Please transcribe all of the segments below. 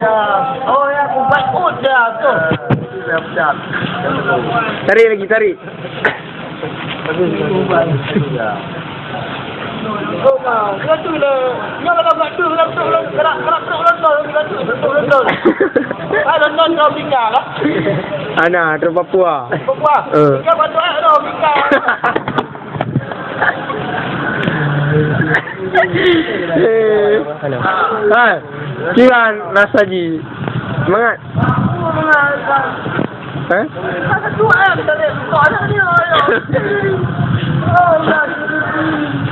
Oh ya, aku buat dah tu. Tarik lagi, tarik. Oh mah, dia tu lah. Dia kalau buat tu, kalau ah, London kau bingkang lah. Ana, dari Papua. Papua. Kau buat tu dah bingkang. Hai, kiran Nasaji. Semangat. Eh?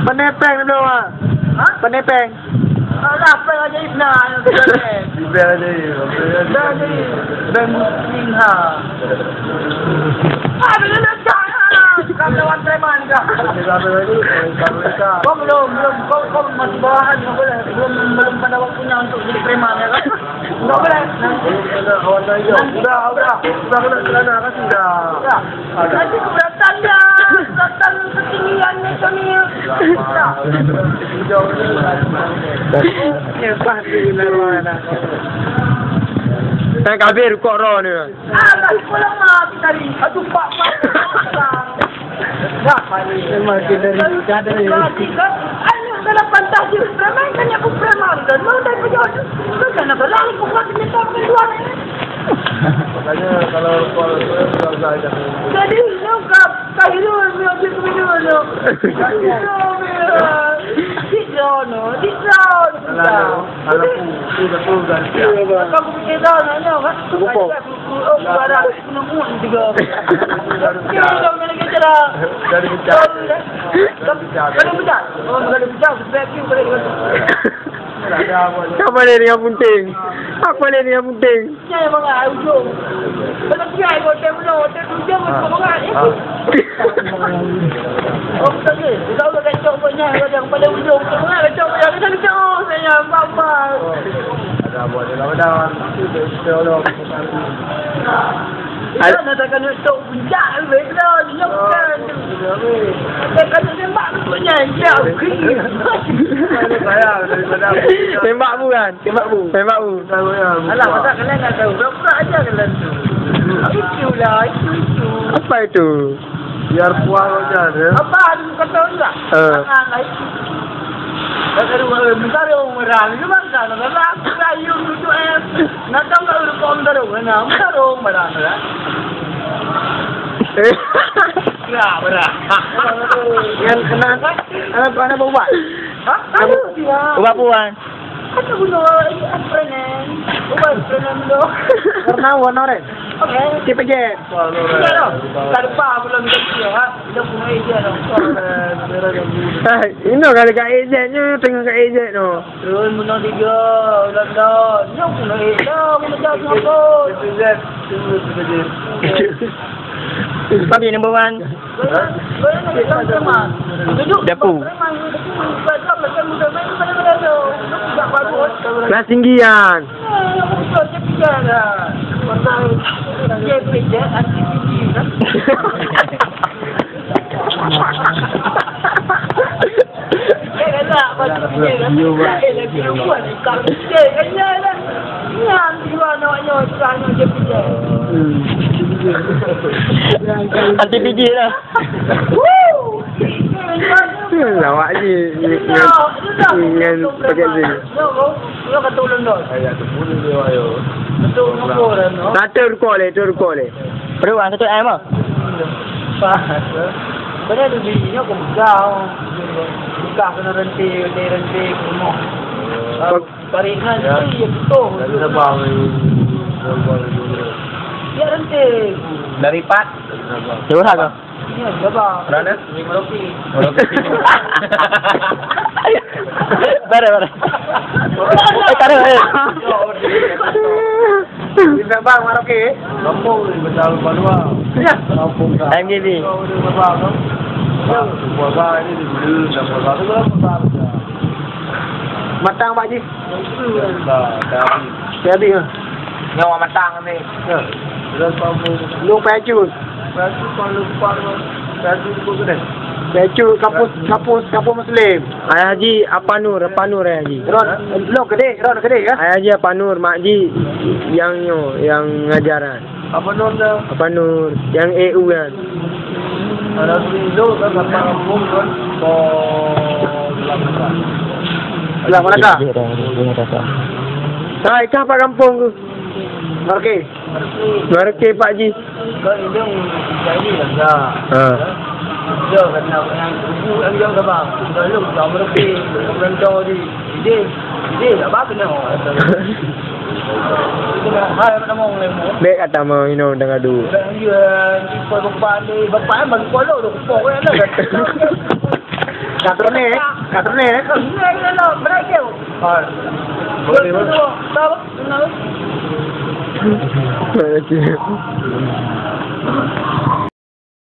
Penepeng tu ah. Penepeng. Alah, apa aja Ibna. Ibna aja. Dan muslim ha. Ah, bila dah. Kamu lawan preman kah? Kau belum kau masih bawahan, kau boleh belum pada waktunya untuk jadi preman ya kan? Kau boleh. Udah kena celana kan sudah. Nanti keberatan dia, keberatan ketinggian macam ni. Ya pasti benar. Saya kabir kok roh ni. Alah, pulang mati tadi. Aduh pak. Makin dari cadar ni. Ayo dalam fantasi preman kan aku preman dan mau dah pejabat. Kau kena berlari kau nak minta keluar ni. Makanya kalau sudah Jadi kau kahiru ni aku minum ni. Dikau. Kalau tu betul kan. Kau pergi dah ni kan. Bupo. Oh, ada penemuan juga. Kau nak kira. Dari bicara. Kalau betul. Oh, kalau betul sebab you boleh. Apa ni yang penting? Apa ni yang penting? Saya mengai ujung. Kalau dia hotel belum, hotel ujung kau mengai. Oh, betul ke? Kau dah kacau punya yang pada ujung. Kau mengai kacau punya. Kita kacau saya apa. Ada buat lawan. Itu Ada nak kena tok puncak weh dah. Dia bukan. Dia kena tembak punya dia. saya daripada Tembak bu kan? Tembak bu. Alah, masa kalian tak tahu. Berapa aja kalian tu. Itu lah, itu. Apa itu? biar puas aja deh. Apa ada kata enggak? Jangan lah itu. Kalau misalnya orang memang kan, kalau aku kayu itu nak tahu kalau orang baru, nak baru mana lah. Ya benar. Yang kena anak buat. Hah? Ada dia. Buat puan. Ada guna apa ni? Buat prenan do. Warna red. Okey. Cipejet. Ya dah. Tanpa belum dia ha. Dia punya ide dah. Ini kalau kat ejetnya tengah kat ejet tu. Terus menang tiga, London. Dia punya ide, macam apa? Cipejet. Tapi number one. Depu. Kelas tinggian. Anti PJ lah. Lawak je dengan pakai ni. Yo kata ulang dah. Ayah tu pun dia ayo. Betul nombor no. Satu rekod le. Perlu ang satu M ah. Benar tu bini aku buka kena renti semua. Barikan tu ya betul. Dari Sabang ni. Ya renti. Dari Pat. Curhat ke? Ya Sabang. Kerana? Merauke. Bara. Tak ada. Di Sabang Merauke. Kampung ni betul Palua. Ya. Kampung dah. MGB. Sabang tu. Puasa ini di Bulu dan puasa tu besar. Matang Pak Ji. Dah. Jadi Nyawa matang ni. Ya. Dah kampung. lu paju. Pasti kalau lupa, pasti tu kena. Becu kampus Muslim. Ayah Haji apa nur Ayah Haji. Ron gede kan? Ayah Haji apa nur Mak Haji yang ngajaran. Apa non dah? Apa nur yang EU kan. Ada dulu kan apa kampung kan? Belah Melaka. Hai, kah Pak kampung tu? Marke. Marke Pak Haji. Kan ini yang jadi lah. Ha. Dia kena ibu yang jaga bang. Lalu dah Marke kemudian dia tak apa kena. Hai mana mau lemu. Baik kata mau ino dengan du. Dia bapak ni bagi kuala tu pokok kan. Katrone kan ni lah berapa? Ha. Boleh boleh. Tahu? Tahu?